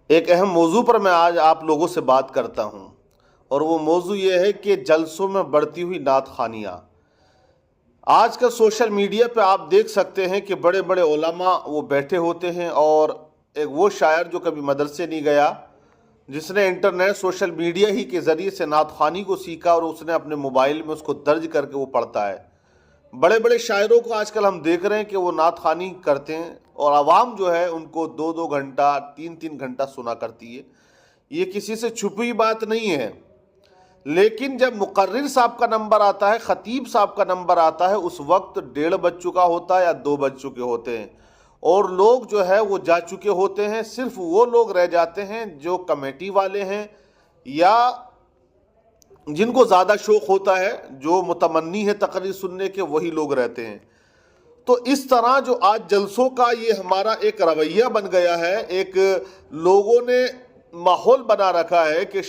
ایک اہم موضوع پر میں آج آپ لوگوں سے بات کرتا ہوں، اور وہ موضوع یہ ہے کہ جلسوں میں بڑھتی ہوئی نعت خوانیاں۔ آج کل سوشل میڈیا پہ آپ دیکھ سکتے ہیں کہ بڑے بڑے علماء وہ بیٹھے ہوتے ہیں، اور ایک وہ شاعر جو کبھی مدرسے نہیں گیا، جس نے انٹرنیٹ سوشل میڈیا ہی کے ذریعے سے نعت خوانی کو سیکھا، اور اس نے اپنے موبائل میں اس کو درج کر کے وہ پڑھتا ہے۔ بڑے بڑے شاعروں کو آج کل ہم دیکھ رہے ہیں کہ وہ نعت خوانی کرتے ہیں، اور عوام جو ہے ان کو 2 2 گھنٹہ 3 3 گھنٹہ سنا کرتی ہے۔ یہ کسی سے چھپی بات نہیں ہے، لیکن جب مقرر صاحب کا نمبر آتا ہے، خطیب صاحب کا نمبر آتا ہے، اس وقت 1:30 بج چکا ہوتا ہے یا 2 بج چکے ہوتے ہیں، اور لوگ جو ہے وہ جا چکے ہوتے ہیں۔ صرف وہ لوگ رہ جاتے ہیں جو کمیٹی والے ہیں یا جن کو زیادہ شوق ہوتا ہے، جو متمنی ہے تقریر سننے کے، وہی لوگ رہتے ہیں۔ تو اس طرح جو آج جلسوں کا یہ ہمارا ایک رویہ بن گیا ہے، ایک لوگوں نے ماحول بنا رکھا ہے کہ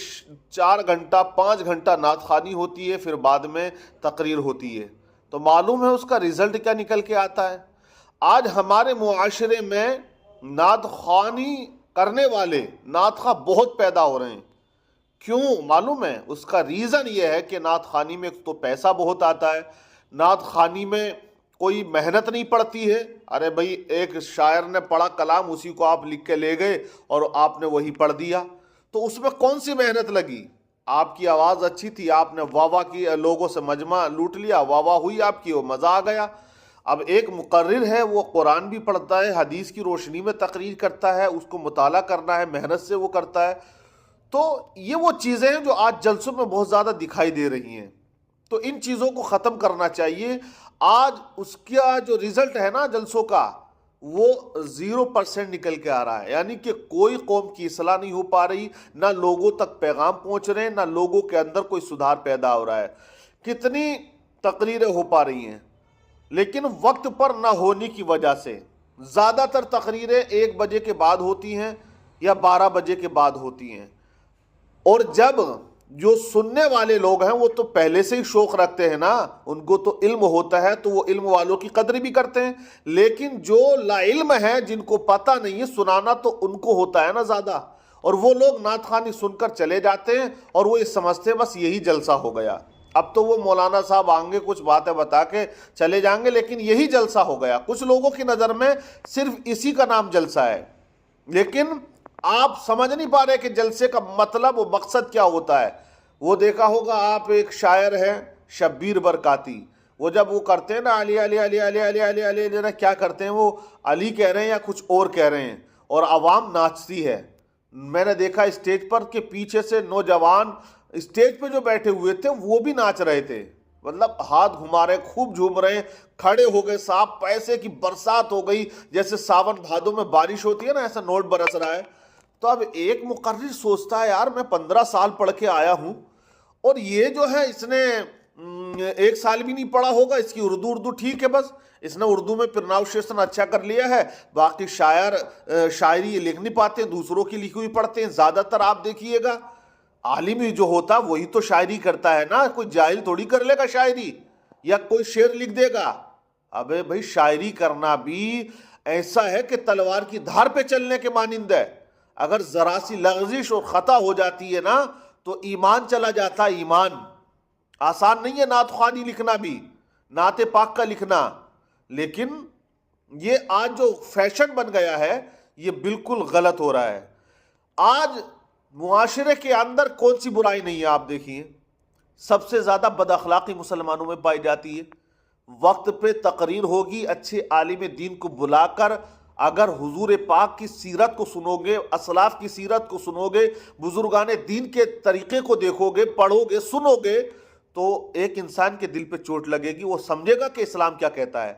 4 گھنٹہ 5 گھنٹہ نعت خوانی ہوتی ہے، پھر بعد میں تقریر ہوتی ہے، تو معلوم ہے اس کا رزلٹ کیا نکل کے آتا ہے۔ آج ہمارے معاشرے میں نعت خوانی کرنے والے نعت خواں بہت پیدا ہو رہے ہیں۔ کیوں معلوم ہے؟ اس کا ریزن یہ ہے کہ نعت خوانی میں تو پیسہ بہت آتا ہے، نعت خوانی میں کوئی محنت نہیں پڑتی ہے۔ ارے بھائی، ایک شاعر نے پڑھا کلام، اسی کو آپ لکھ کے لے گئے اور آپ نے وہی پڑھ دیا، تو اس میں کون سی محنت لگی؟ آپ کی آواز اچھی تھی، آپ نے واہ واہ کی، لوگوں سے مجمع لوٹ لیا، واہ واہ ہوئی آپ کی، وہ مزہ آ گیا۔ اب ایک مقرر ہے، وہ قرآن بھی پڑھتا ہے، حدیث کی روشنی میں تقریر کرتا ہے، اس کو مطالعہ کرنا ہے، محنت سے وہ کرتا ہے۔ تو یہ وہ چیزیں ہیں جو آج جلسوں میں بہت زیادہ دکھائی دے رہی ہیں، تو ان چیزوں کو ختم کرنا چاہیے۔ آج اس کا جو رزلٹ ہے نا جلسوں کا، وہ 0% نکل کے آ رہا ہے، یعنی کہ کوئی قوم کی اصلاح نہیں ہو پا رہی، نہ لوگوں تک پیغام پہنچ رہے ہیں، نہ لوگوں کے اندر کوئی سدھار پیدا ہو رہا ہے۔ کتنی تقریریں ہو پا رہی ہیں، لیکن وقت پر نہ ہونے کی وجہ سے زیادہ تر تقریریں 1 بجے کے بعد ہوتی ہیں یا 12 بجے کے بعد ہوتی ہیں، اور جب جو سننے والے لوگ ہیں وہ تو پہلے سے ہی شوق رکھتے ہیں نا، ان کو تو علم ہوتا ہے، تو وہ علم والوں کی قدر بھی کرتے ہیں، لیکن جو لا علم ہے، جن کو پتہ نہیں ہے، سنانا تو ان کو ہوتا ہے نا زیادہ، اور وہ لوگ نعت خوانی سن کر چلے جاتے ہیں، اور وہ یہ سمجھتے ہیں بس یہی جلسہ ہو گیا۔ اب تو وہ مولانا صاحب آئیں گے، کچھ باتیں بتا کے چلے جائیں گے، لیکن یہی جلسہ ہو گیا۔ کچھ لوگوں کی نظر میں صرف اسی کا نام جلسہ ہے، لیکن آپ سمجھ نہیں پا رہے کہ جلسے کا مطلب و مقصد کیا ہوتا ہے۔ وہ دیکھا ہوگا آپ، ایک شاعر ہے شبیر برکاتی، وہ جب وہ کرتے ہیں نا علی علی علی علی علی علی علی علی، کیا کرتے ہیں وہ؟ علی کہہ رہے ہیں یا کچھ اور کہہ رہے ہیں، اور عوام ناچتی ہے۔ میں نے دیکھا اسٹیج پر کہ پیچھے سے نوجوان اسٹیج پہ جو بیٹھے ہوئے تھے وہ بھی ناچ رہے تھے، مطلب ہاتھ گھما رہے، خوب جھوم رہے ہیں، کھڑے ہو گئے، صاحب پیسے کی برسات ہو گئی، جیسے ساون بھادو میں بارش ہوتی ہے نا، ایسا نوٹ برس رہا ہے۔ تو اب ایک مقرر سوچتا ہے، یار میں 15 سال پڑھ کے آیا ہوں، اور یہ جو ہے اس نے 1 سال بھی نہیں پڑھا ہوگا، اس کی اردو ٹھیک ہے، بس اس نے اردو میں پرناؤنسیشن اچھا کر لیا ہے، باقی شاعری لکھ نہیں پاتے، دوسروں کی لکھی ہوئی پڑھتے ہیں زیادہ تر۔ آپ دیکھیے گا عالم جو ہوتا وہی تو شاعری کرتا ہے نا، کوئی جاہل تھوڑی کر لے گا شاعری، یا کوئی شعر لکھ دے گا۔ ابے بھائی، شاعری کرنا بھی ایسا ہے کہ تلوار کی دھار پہ چلنے کے مانند ہے، اگر ذرا سی لغزش اور خطا ہو جاتی ہے نا تو ایمان چلا جاتا ہے۔ ایمان آسان نہیں ہے نعت خوانی لکھنا بھی، نعت پاک کا لکھنا، لیکن یہ آج جو فیشن بن گیا ہے یہ بالکل غلط ہو رہا ہے۔ آج معاشرے کے اندر کون سی برائی نہیں ہے؟ آپ دیکھیے، سب سے زیادہ بد اخلاقی مسلمانوں میں پائی جاتی ہے۔ وقت پہ تقریر ہوگی، اچھے عالم دین کو بلا کر اگر حضور پاک کی سیرت کو سنو گے، اسلاف کی سیرت کو سنو گے، بزرگان دین کے طریقے کو دیکھو گے، پڑھو گے، سنو گے، تو ایک انسان کے دل پہ چوٹ لگے گی، وہ سمجھے گا کہ اسلام کیا کہتا ہے۔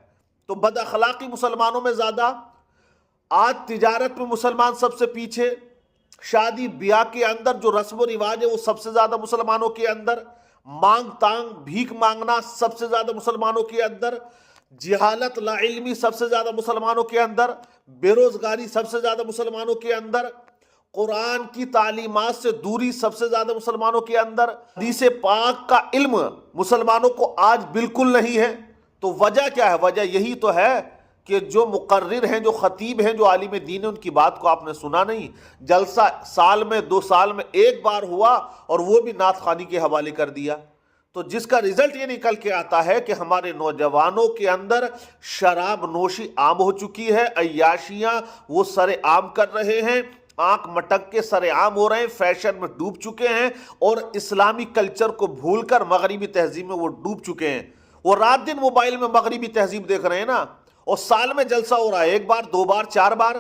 تو بد اخلاقی مسلمانوں میں زیادہ، آج تجارت میں مسلمان سب سے پیچھے، شادی بیاہ کے اندر جو رسم و رواج ہے وہ سب سے زیادہ مسلمانوں کے اندر، مانگ تانگ بھیک مانگنا سب سے زیادہ مسلمانوں کے اندر، جہالت لا علمی سب سے زیادہ مسلمانوں کے اندر، بے روزگاری سب سے زیادہ مسلمانوں کے اندر، قرآن کی تعلیمات سے دوری سب سے زیادہ مسلمانوں کے اندر، حدیث پاک کا علم مسلمانوں کو آج بالکل نہیں ہے۔ تو وجہ کیا ہے؟ وجہ یہی تو ہے کہ جو مقرر ہیں، جو خطیب ہیں، جو عالم دین ہیں، ان کی بات کو آپ نے سنا نہیں؟ جلسہ سال میں 2 سال میں ایک بار ہوا اور وہ بھی نعت خوانی کے حوالے کر دیا۔ تو جس کا رزلٹ یہ نکل کے آتا ہے کہ ہمارے نوجوانوں کے اندر شراب نوشی عام ہو چکی ہے، عیاشیاں وہ سر عام کر رہے ہیں، آنکھ مٹک کے سر عام ہو رہے ہیں، فیشن میں ڈوب چکے ہیں، اور اسلامی کلچر کو بھول کر مغربی تہذیب میں وہ ڈوب چکے ہیں۔ وہ رات دن موبائل میں مغربی تہذیب دیکھ رہے ہیں نا، اور سال میں جلسہ ہو رہا ہے 1 بار 2 بار 4 بار،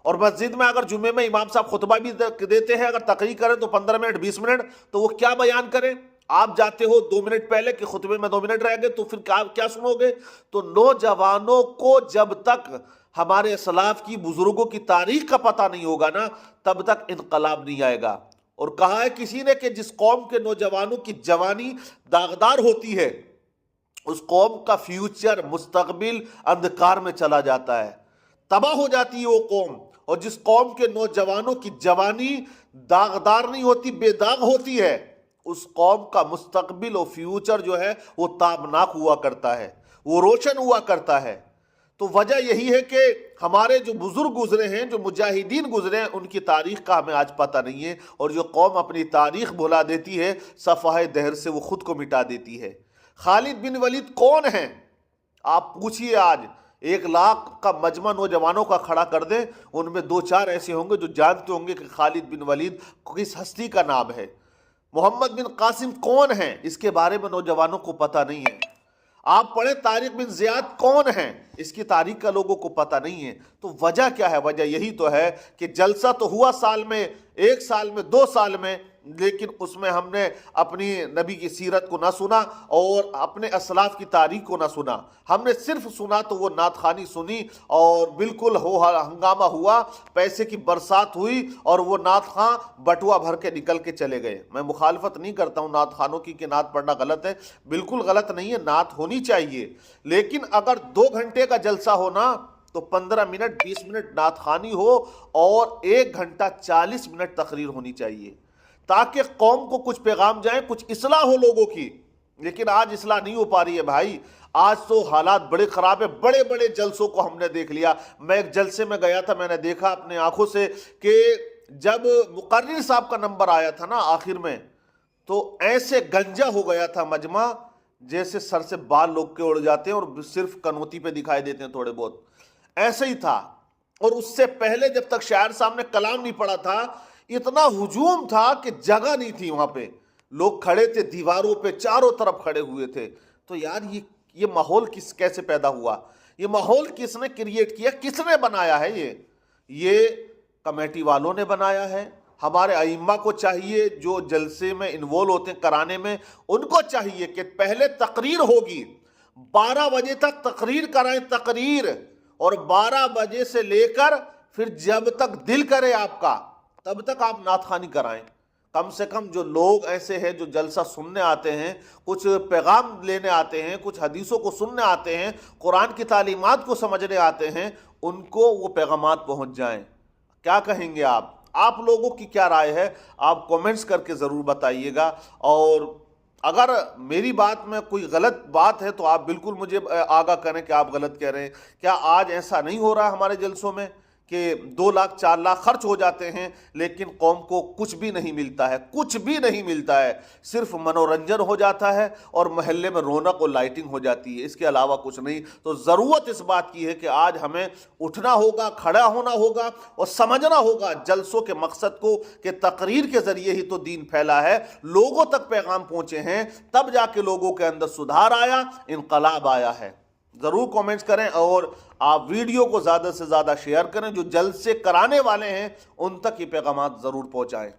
اور مسجد میں اگر جمعے میں امام صاحب خطبہ بھی دیتے ہیں، اگر تقریر کریں تو 15 منٹ 20 منٹ، تو وہ کیا بیان کریں؟ آپ جاتے ہو 2 منٹ پہلے کہ خطبے میں 2 منٹ رہ گئے، تو پھر کیا سنو گے؟ تو نوجوانوں کو جب تک ہمارے اسلاف کی بزرگوں کی تاریخ کا پتہ نہیں ہوگا نا، تب تک انقلاب نہیں آئے گا۔ اور کہا ہے کسی نے کہ جس قوم کے نوجوانوں کی جوانی داغدار ہوتی ہے، اس قوم کا فیوچر مستقبل اندھکار میں چلا جاتا ہے، تباہ ہو جاتی ہے وہ قوم۔ اور جس قوم کے نوجوانوں کی جوانی داغدار نہیں ہوتی، بے داغ ہوتی ہے، اس قوم کا مستقبل اور فیوچر جو ہے وہ تابناک ہوا کرتا ہے، وہ روشن ہوا کرتا ہے۔ تو وجہ یہی ہے کہ ہمارے جو بزرگ گزرے ہیں، جو مجاہدین گزرے ہیں، ان کی تاریخ کا ہمیں آج پتہ نہیں ہے، اور جو قوم اپنی تاریخ بھلا دیتی ہے، صفحہ دہر سے وہ خود کو مٹا دیتی ہے۔ خالد بن ولید کون ہیں؟ آپ پوچھئے، آج 1 لاکھ کا مجمع نوجوانوں کا کھڑا کر دیں، ان میں 2-4 ایسے ہوں گے جو جانتے ہوں گے کہ خالد بن ولید کس ہستی کا نام ہے۔ محمد بن قاسم کون ہیں؟ اس کے بارے میں نوجوانوں کو پتہ نہیں ہے۔ آپ پڑھیں طارق بن زیاد کون ہیں؟ اس کی تاریخ کا لوگوں کو پتہ نہیں ہے۔ تو وجہ کیا ہے؟ وجہ یہی تو ہے کہ جلسہ تو ہوا سال میں 1 سال میں 2 سال میں، لیکن اس میں ہم نے اپنی نبی کی سیرت کو نہ سنا اور اپنے اسلاف کی تاریخ کو نہ سنا۔ ہم نے صرف سنا تو وہ نعت خوانی سنی، اور بالکل ہنگامہ ہوا، پیسے کی برسات ہوئی، اور وہ نعت خواں بٹوا بھر کے نکل کے چلے گئے۔ میں مخالفت نہیں کرتا ہوں نعت خوانوں کی کہ نعت پڑھنا غلط ہے، بالکل غلط نہیں ہے، نعت ہونی چاہیے، لیکن اگر 2 گھنٹے کا جلسہ ہونا تو 15 منٹ 20 منٹ نعت خوانی ہو، اور 1 گھنٹہ 40 منٹ تقریر ہونی چاہیے، تاکہ قوم کو کچھ پیغام جائیں، کچھ اصلاح ہو لوگوں کی۔ لیکن آج اصلاح نہیں ہو پا رہی ہے بھائی، آج تو حالات بڑے خراب ہیں۔ بڑے بڑے جلسوں کو ہم نے دیکھ لیا۔ میں ایک جلسے میں گیا تھا، میں نے دیکھا اپنے آنکھوں سے کہ جب مقرر صاحب کا نمبر آیا تھا نا آخر میں، تو ایسے گنجا ہو گیا تھا مجمع، جیسے سر سے بال لوگ کے اڑ جاتے ہیں اور صرف کنوتی پہ دکھائی دیتے ہیں تھوڑے بہت، ایسے ہی تھا۔ اور اس سے پہلے جب تک شاعر صاحب نے کلام نہیں پڑھا تھا، اتنا ہجوم تھا کہ جگہ نہیں تھی وہاں پہ، لوگ کھڑے تھے دیواروں پہ، چاروں طرف کھڑے ہوئے تھے۔ تو یار یہ ماحول کیسے پیدا ہوا؟ یہ ماحول کس نے کریٹ کیا؟ کس نے بنایا ہے؟ یہ کمیٹی والوں نے بنایا ہے۔ ہمارے ائمہ کو چاہیے، جو جلسے میں انوالو ہوتے ہیں کرانے میں، ان کو چاہیے کہ پہلے تقریر ہوگی، 12 بجے تک تقریر کرائیں، تقریر، اور 12 بجے سے لے کر پھر جب تک دل کرے آپ کا تب تک آپ نعت خوانی کرائیں۔ کم سے کم جو لوگ ایسے ہیں جو جلسہ سننے آتے ہیں، کچھ پیغام لینے آتے ہیں، کچھ حدیثوں کو سننے آتے ہیں، قرآن کی تعلیمات کو سمجھنے آتے ہیں، ان کو وہ پیغامات پہنچ جائیں۔ کیا کہیں گے آپ لوگوں کی کیا رائے ہے؟ آپ کومنٹس کر کے ضرور بتائیے گا، اور اگر میری بات میں کوئی غلط بات ہے تو آپ بالکل مجھے آگاہ کریں کہ آپ غلط کہہ رہے ہیں۔ کیا آج ایسا نہیں ہو رہا ہمارے جلسوں میں کہ 2 لاکھ 4 لاکھ خرچ ہو جاتے ہیں، لیکن قوم کو کچھ بھی نہیں ملتا ہے؟ کچھ بھی نہیں ملتا ہے، صرف منورنجن ہو جاتا ہے اور محلے میں رونق اور لائٹنگ ہو جاتی ہے، اس کے علاوہ کچھ نہیں۔ تو ضرورت اس بات کی ہے کہ آج ہمیں اٹھنا ہوگا، کھڑا ہونا ہوگا، اور سمجھنا ہوگا جلسوں کے مقصد کو، کہ تقریر کے ذریعے ہی تو دین پھیلا ہے، لوگوں تک پیغام پہنچے ہیں، تب جا کے لوگوں کے اندر سدھار آیا، انقلاب آیا ہے۔ ضرور کومنٹس کریں، اور آپ ویڈیو کو زیادہ سے زیادہ شیئر کریں، جو جلسے کرانے والے ہیں ان تک یہ پیغامات ضرور پہنچائیں۔